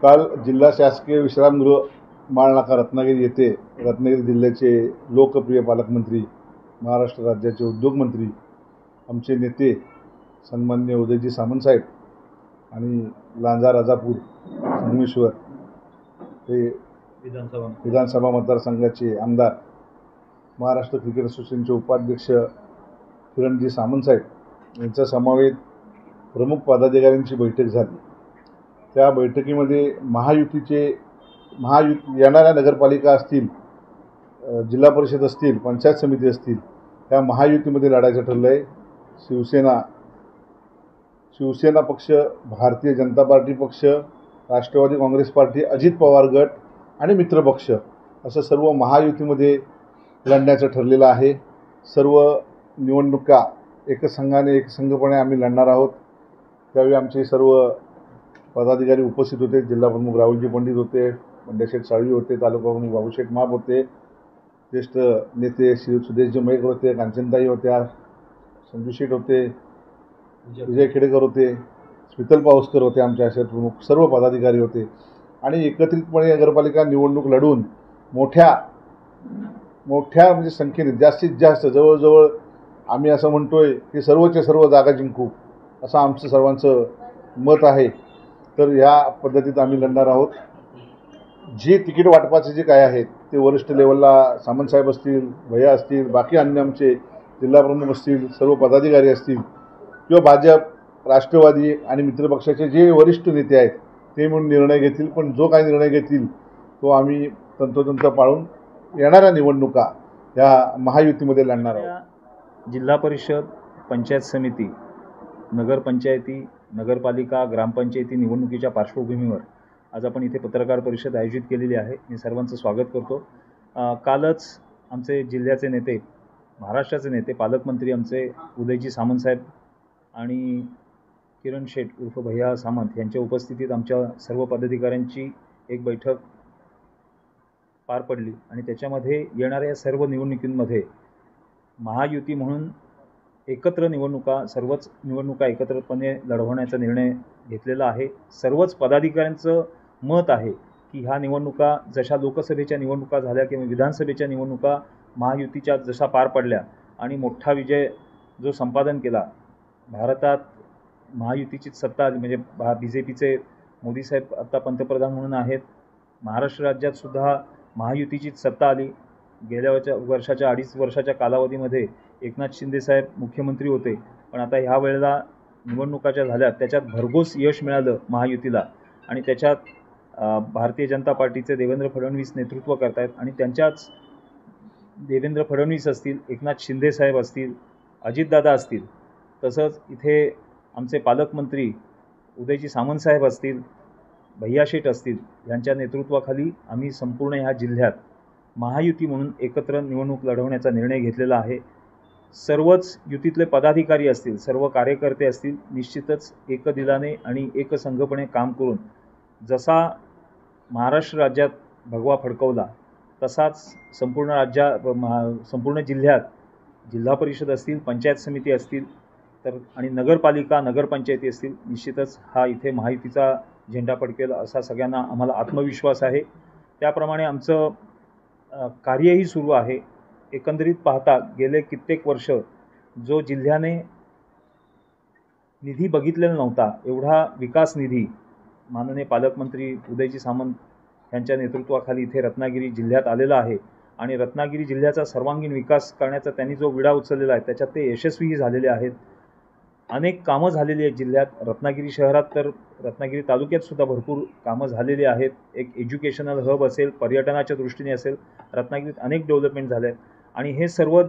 काल जिल्हा शासकीय विश्रामगृह माळनाका रत्नागिरी येथे रत्नागिरी जिल्ह्याचे लोकप्रिय पालकमंत्री, महाराष्ट्र राज्याचे उद्योगमंत्री, आमचे नेते सन्माननीय उदयजी सामंत साहेब आणि लांजा राजापूर संगमेश्वर हे विधानसभा मतदारसंघाचे आमदार, महाराष्ट्र क्रिकेट असोसिएशनचे उपाध्यक्ष किरणजी सामंत साहेब यांचा समावेत प्रमुख पदाधिकाऱ्यांची बैठक झाली। त्या बैठकीमध्ये येणाऱ्या नगरपालिका असतील, जिल्हा परिषद असतील, पंचायत समिती असतील, त्या महायुतीमध्ये लढायचं ठरलं आहे। शिवसेना पक्ष, भारतीय जनता पार्टी पक्ष, राष्ट्रवादी काँग्रेस पार्टी, अजित पवार गट आणि मित्रपक्ष असं सर्व महायुतीमध्ये लढण्याचं ठरलेलं आहे। सर्व निवडणुका एकसंघपणे आम्ही लढणार आहोत। त्यावेळी आमचे सर्व पदाधिकारी उपस्थित होते। जिल्हा प्रमुख राहुलजी पंडित होते, बंड्याशेठ साळवी होते, तालुका प्रमुख बाबूशेठ माप होते, ज्येष्ठ नेते श्री सुदेशजी मयेकर होते, कांचनताई होत्या, संजू शेठ होते, विजय खेडेकर होते, स्मितल पावसकर होते, आमचे असे प्रमुख सर्व पदाधिकारी होते। आणि एकत्रितपणे नगरपालिका निवडणूक लढून मोठ्या म्हणजे संख्येने जास्तीत जास्त जवळजवळ आम्ही असं म्हणतोय की सर्वच्या सर्व जागा जिंकू असं आमचं सर्वांचं मत आहे। तर ह्या पद्धतीत आम्ही लढणार आहोत। जे तिकीट वाटपाचे जे काय आहेत ते वरिष्ठ लेवलला सामंत साहेब असतील, भैया असतील, बाकी अन्य आमचे जिल्हा प्रमुख असतील, सर्व पदाधिकारी असतील किंवा भाजप, राष्ट्रवादी आणि मित्रपक्षाचे जे वरिष्ठ नेते आहेत ते म्हणून निर्णय घेतील। पण जो काही निर्णय घेतील तो आम्ही तंतोतंत पाळून येणाऱ्या निवडणुका या महायुतीमध्ये लढणार आहोत। जिल्हा परिषद, पंचायत समिती, नगरपंचायती, नगरपालिका, ग्रामपंचायती निवडणुकीच्या पार्श्वभूमीवर आज आपण इथे पत्रकार परिषद आयोजित केलेली आहे। मी सर्वांचं स्वागत करतो। कालच आमचे जिल्ह्याचे नेते, महाराष्ट्राचे नेते, पालकमंत्री आमचे उदयजी सामंत साहेब आणि किरण शेठ उर्फ भैया सामंत यांच्या उपस्थितीत आमच्या सर्व पदाधिकाऱ्यांची एक बैठक पार पडली आणि त्याच्यामध्ये येणाऱ्या सर्व निवडणुकींमध्ये महायुती म्हणून एकत्र सर्वच निवडणुका एकत्रपणे लढवण्याचा निर्णय घेतलेला आहे। सर्वच पदाधिकाऱ्यांचं मत आहे की ह्या निवडणुका जशा लोकसभेच्या निवडणुका झाल्या किंवा विधानसभेच्या निवडणुका महायुतीच्या जशा पार पडल्या आणि मोठा विजय जो संपादन केला, भारतात महायुतीचीच सत्ता आली, म्हणजे BJPचे मोदी साहेब आता पंतप्रधान म्हणून आहेत। महाराष्ट्र राज्यात सुद्धा महायुतीचीच सत्ता आली। गेल्या वर्षाच्या 2.5 वर्षाच्या कालावधीमध्ये एकनाथ शिंदे साहेब मुख्यमंत्री होते, पण आता ह्या वेळेला निवडणुकाच्या झाल्या त्याच्यात भरघोस यश मिळालं महायुतीला आणि त्याच्यात भारतीय जनता पार्टीचे देवेंद्र फडणवीस नेतृत्व करतायत आणि त्यांच्याच देवेंद्र फडणवीस असतील, एकनाथ शिंदे साहेब असतील, अजितदादा असतील, तसंच इथे आमचे पालकमंत्री उदयजी सामंत साहेब असतील, भैया शेठ असतील, यांच्या नेतृत्वाखाली आम्ही संपूर्ण ह्या जिल्ह्यात महायुती म्हणून एकत्र निवडणूक लढवण्याचा निर्णय घेतलेला आहे। सर्वच युतीतले पदाधिकारी असतील, सर्व कार्यकर्ते असतील, निश्चितच एकदिलाने आणि एकसंघपणे काम करून जसा महाराष्ट्र राज्यात भगवा फडकवला तसाच संपूर्ण जिल्ह्यात जिल्हा परिषद असतील, पंचायत समिती असतील आणि नगरपालिका, नगरपंचायती असतील, निश्चितच हा इथे महायुतीचा झेंडा फडकेल असा सगळ्यांना आम्हाला आत्मविश्वास आहे। त्याप्रमाणे आमचं कार्यही सुरू आहे। एकंदरीत पाहता गेले कित्येक वर्ष जो जिल्ह्याने निधी बघितलेला नव्हता, एवढा विकास निधी माननीय पालकमंत्री उदयजी सामंत यांच्या नेतृत्वाखाली इथे रत्नागिरी जिल्ह्यात आलेला आहे आणि रत्नागिरी जिल्ह्याचा सर्वांगीण विकास करण्याचा त्यांनी जो विडा उचललेला आहे त्याच्यात ते यशस्वीही झालेले आहेत। अनेक कामं झालेली आहेत जिल्ह्यात, रत्नागिरी शहरात तर रत्नागिरी तालुक्यात सुद्धा भरपूर कामं झालेली आहेत। एक एज्युकेशनल हब असेल, पर्यटनाच्या दृष्टीने असेल, रत्नागिरीत अनेक डेव्हलपमेंट झाले आहेत आणि हे सर्व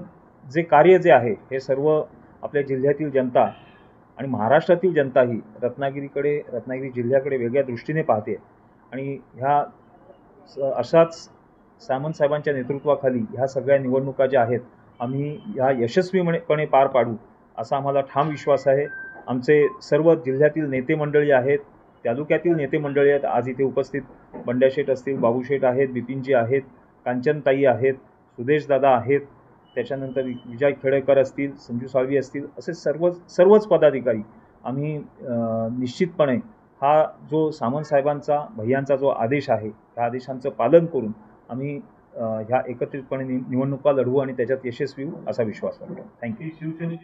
जे कार्य जे आहे हे सर्व आपल्या जिल्ह्यातील जनता आणि महाराष्ट्रातील जनताही रत्नागिरी जिल्ह्याकडे वेगळ्या दृष्टीने पाहते आणि ह्या अशाच सामंत साहेबांच्या नेतृत्वाखाली ह्या सगळ्या निवडणुका ज्या आहेत आम्ही ह्या यशस्वीपणे पार पाडू असा आम्हाला ठाम विश्वास आहे। आमचे सर्व जिल्ह्यातील नेते मंडळी आहेत, तालुक्यातील नेते मंडळी आहेत, आज इथे उपस्थित बंड्याशेठ असतील, बाबूशेठ आहेत, बिपिनजी आहेत, कांचनताई आहेत, सुदेशदादा आहेत, त्याच्यानंतर विजय खेडेकर असतील, संजू साळवी असतील, असे सर्वच पदाधिकारी आम्ही निश्चितपणे हा जो सामंत साहेबांचा भैयांचा जो आदेश आहे त्या आदेशांचं पालन करून आम्ही ह्या एकत्रितपणे निवडणुका लढवू आणि त्याच्यात यशस्वी होऊ असा विश्वास वाटतो. थँक्यू.